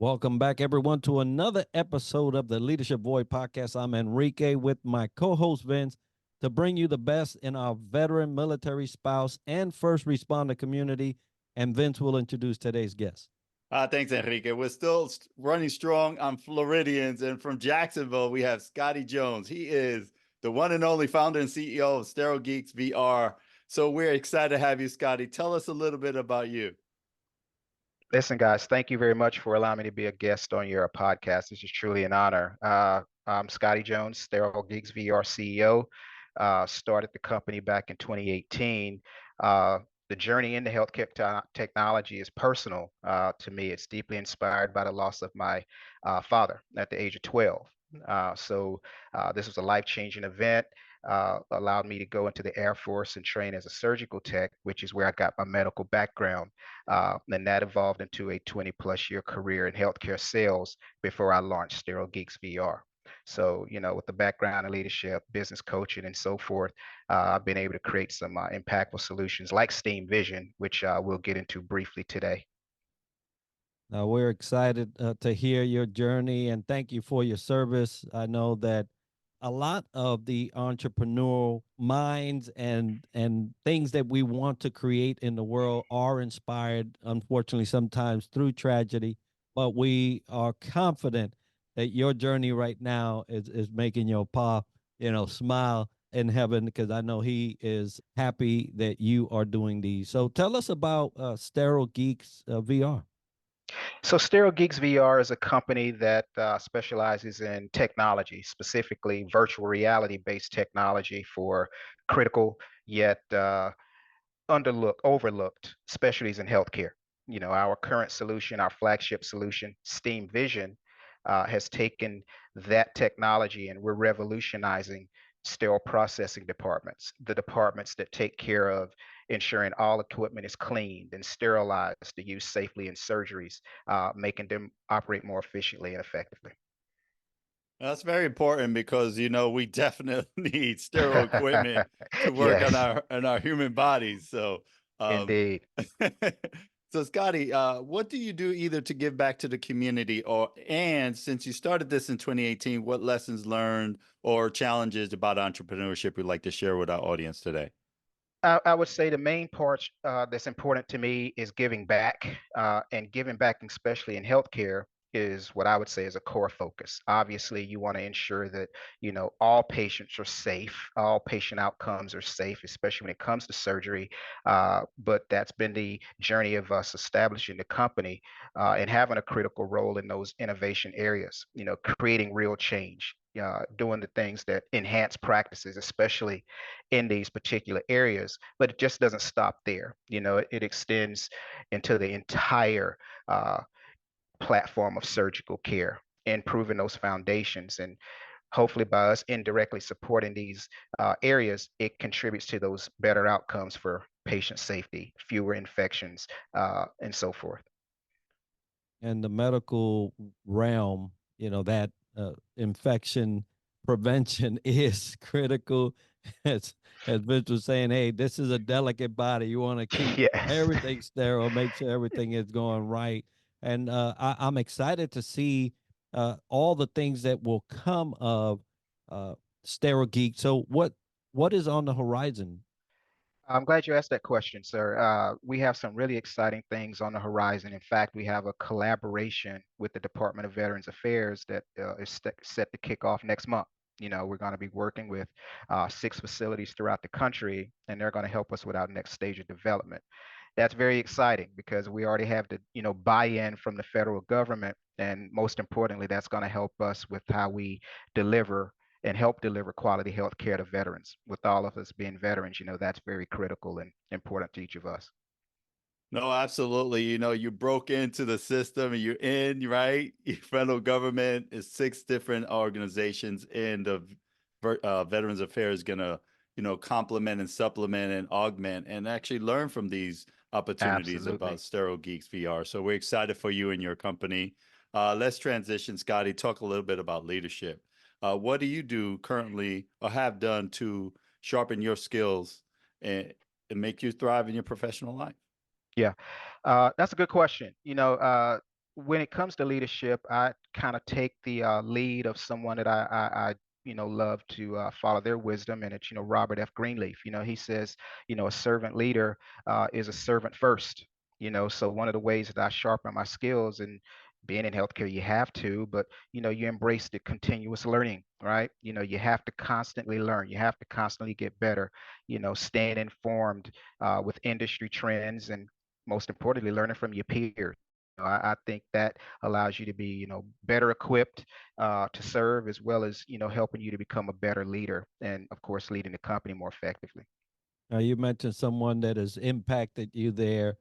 Welcome back, everyone, to another episode of the Leadership Void Podcast. I'm Enrique with my co-host Vince to bring you the best in our veteran, military, spouse, and first responder community. And Vince will introduce today's guest. Thanks, Enrique. We're still running strong on Floridians. And from Jacksonville, we have Scotty Jones. He is the one and only founder and CEO of Sterile Geeks VR. So we're excited to have you, Scotty. Tell us a little bit about you. Listen, guys, thank you very much for allowing me to be a guest on your podcast. This is truly an honor. I'm Scotty Jones, Sterile Geeks VR CEO. Started the company back in 2018. The journey into healthcare technology is personal to me. It's deeply inspired by the loss of my father at the age of 12. This was a life-changing event. Allowed me to go into the Air Force and train as a surgical tech, which is where I got my medical background. And that evolved into a 20+ year career in healthcare sales before I launched Sterile Geeks VR. So, with the background in leadership, business coaching, and so forth, I've been able to create some impactful solutions like Steam Vision, which we'll get into briefly today. Now, we're excited to hear your journey and thank you for your service. I know that a lot of the entrepreneurial minds and things that we want to create in the world are inspired, unfortunately, sometimes through tragedy, but we are confident that your journey right now is making your pa, smile in heaven, because I know he is happy that you are doing these. So tell us about Sterile Geeks VR. So Sterile Geeks VR is a company that specializes in technology, specifically virtual reality-based technology for critical yet overlooked specialties in healthcare. Our current solution, our flagship solution, Steam Vision, has taken that technology and we're revolutionizing sterile processing departments, the departments that take care of ensuring all equipment is cleaned and sterilized to use safely in surgeries, making them operate more efficiently and effectively. That's very important because we definitely need sterile equipment to work on Yes, our human bodies. So, indeed. so Scotty, what do you do either to give back to the community and since you started this in 2018, what lessons learned or challenges about entrepreneurship you'd like to share with our audience today? I would say the main part that's important to me is giving back, and giving back, especially in healthcare, is what I would say is a core focus. Obviously, you want to ensure that all patients are safe, all patient outcomes are safe, especially when it comes to surgery. But that's been the journey of us establishing the company and having a critical role in those innovation areas. Creating real change. Doing the things that enhance practices, especially in these particular areas, but it just doesn't stop there. It extends into the entire platform of surgical care, improving those foundations. And hopefully by us indirectly supporting these areas, it contributes to those better outcomes for patient safety, fewer infections, and so forth. In the medical realm, that infection prevention is critical. As Vince was saying, hey, this is a delicate body. You want to keep Yes. everything sterile, make sure everything is going right. And I'm excited to see all the things that will come of Sterile Geek. So what is on the horizon? I'm glad you asked that question, sir. We have some really exciting things on the horizon. In fact, we have a collaboration with the Department of Veterans Affairs that is set to kick off next month. We're going to be working with 6 facilities throughout the country, and they're going to help us with our next stage of development. That's very exciting because we already have the buy-in from the federal government, and most importantly, that's going to help us with how we deliver and help deliver quality health care to veterans. With all of us being veterans, that's very critical and important to each of us. No, absolutely. You broke into the system and you're in, right? Federal government is 6 different organizations, and the Veterans Affairs going to, complement and supplement and augment and actually learn from these opportunities Absolutely. about Sterile Geeks VR. So we're excited for you and your company. Let's transition, Scotty, talk a little bit about leadership. What do you do currently or have done to sharpen your skills and make you thrive in your professional life? Yeah, that's a good question. when it comes to leadership, I kind of take the lead of someone that I love to follow their wisdom, and it's Robert F. Greenleaf. He says a servant leader is a servant first. So one of the ways that I sharpen my skills, and being in healthcare, you have to, but you embrace the continuous learning, right? You have to constantly learn. You have to constantly get better. Staying informed with industry trends, and most importantly, learning from your peers. I think that allows you to be, better equipped to serve, as well as, helping you to become a better leader, and of course, leading the company more effectively. Now, you mentioned someone that has impacted you there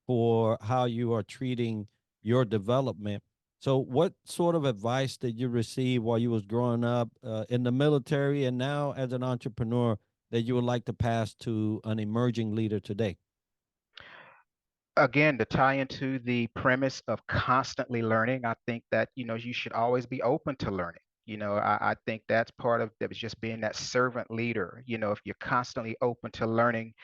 for how you are treating your development. So, what sort of advice did you receive while you was growing up in the military and now as an entrepreneur that you would like to pass to an emerging leader today? Again, to tie into the premise of constantly learning, I think that you should always be open to learning. I think that's part of that, is just being that servant leader. If you're constantly open to learning,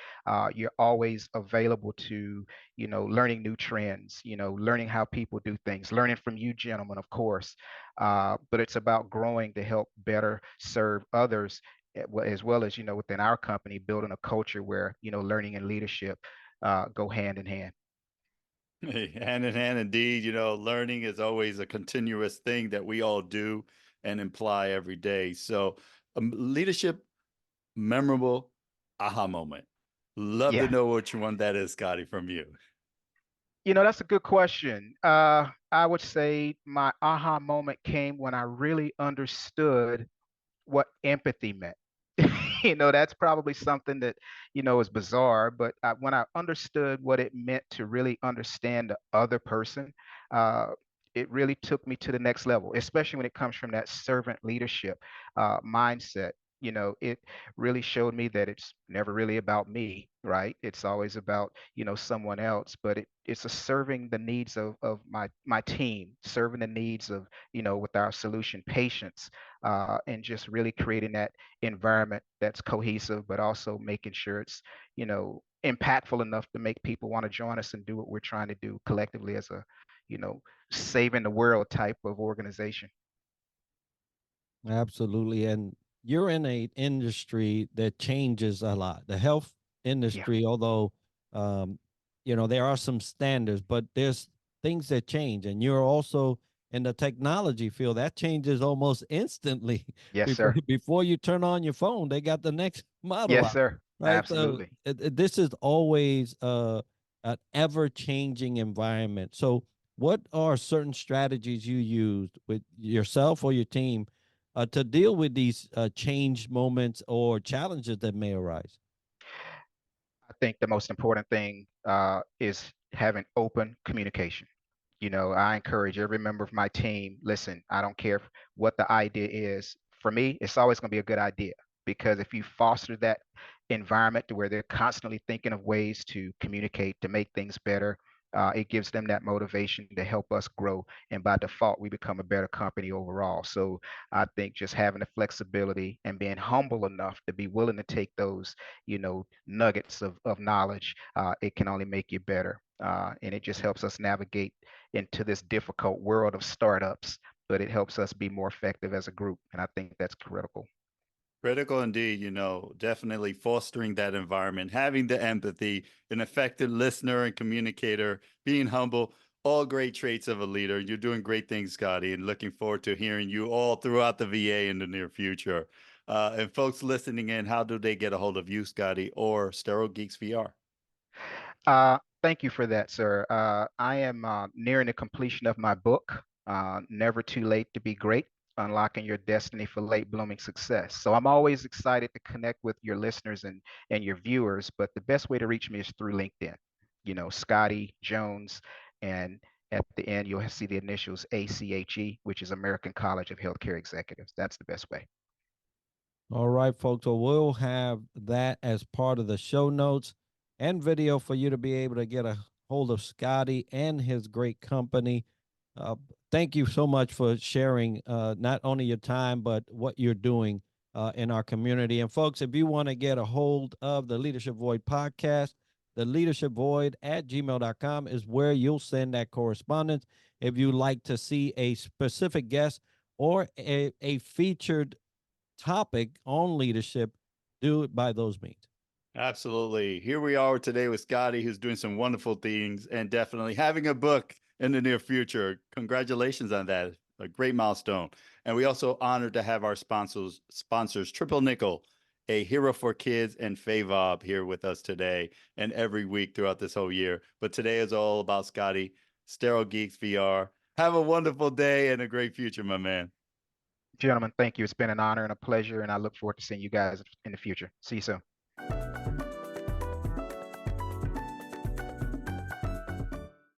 you're always available to learning new trends, learning how people do things, learning from you gentlemen, of course. But it's about growing to help better serve others, as well as within our company, building a culture where learning and leadership go hand in hand. Hand in hand, indeed. Learning is always a continuous thing that we all do and imply every day. So, leadership, memorable aha moment. Love to Yeah. know which one that is, Scotty, from you. That's a good question. I would say my aha moment came when I really understood what empathy meant. That's probably something that, is bizarre, but when I understood what it meant to really understand the other person, uh, it really took me to the next level, especially when it comes from that servant leadership mindset. It really showed me that it's never really about me, right? It's always about, someone else, but it's a serving the needs of my team, serving the needs of, with our solution patients, and just really creating that environment that's cohesive, but also making sure it's, impactful enough to make people want to join us and do what we're trying to do collectively as a, you know, saving the world type of organization. Absolutely. And you're in a industry that changes a lot. The health Yeah. industry, although um, there are some standards, but there's things that change. And you're also in the technology field that changes almost instantly. Yes, before sir. before you turn on your phone, they got the next model Yes, out. sir. Right. So Absolutely. this is always an ever changing environment. So what are certain strategies you used with yourself or your team to deal with these change moments or challenges that may arise? I think the most important thing is having open communication. I encourage every member of my team, listen, I don't care what the idea is. For me, it's always going to be a good idea, because if you foster that environment to where they're constantly thinking of ways to communicate to make things better, it gives them that motivation to help us grow. And by default, we become a better company overall. So I think just having the flexibility and being humble enough to be willing to take those, nuggets of knowledge, it can only make you better. And it just helps us navigate into this difficult world of startups, but it helps us be more effective as a group. And I think that's critical. Critical indeed, definitely fostering that environment, having the empathy, an effective listener and communicator, being humble, all great traits of a leader. You're doing great things, Scotty, and looking forward to hearing you all throughout the VA in the near future. And folks listening in, how do they get a hold of you, Scotty, or Sterile Geeks VR? Thank you for that, sir. I am nearing the completion of my book, Never Too Late to Be Great: Unlocking Your Destiny for Late Blooming Success. So I'm always excited to connect with your listeners and your viewers, but the best way to reach me is through LinkedIn. Scotty Jones, and at the end, you'll see the initials ACHE, which is American College of Healthcare Executives. That's the best way. All right, folks. So we'll have that as part of the show notes and video for you to be able to get a hold of Scotty and his great company. Uh, Thank you so much for sharing not only your time, but what you're doing in our community. And folks, if you want to get a hold of the Leadership Void podcast, the leadership void at gmail.com is where you'll send that correspondence. if you like to see a specific guest or a featured topic on leadership, do it by those means. Absolutely. Here we are today with Scotty, who's doing some wonderful things and definitely having a book in the near future. Congratulations on that. A great milestone. And we also honored to have our sponsors Triple Nickel, a hero for kids, and FAVOB here with us today and every week throughout this whole year. But today is all about Scotty, Sterile Geeks VR. Have a wonderful day and a great future, my man. Gentlemen, thank you. It's been an honor and a pleasure, and I look forward to seeing you guys in the future. See you soon.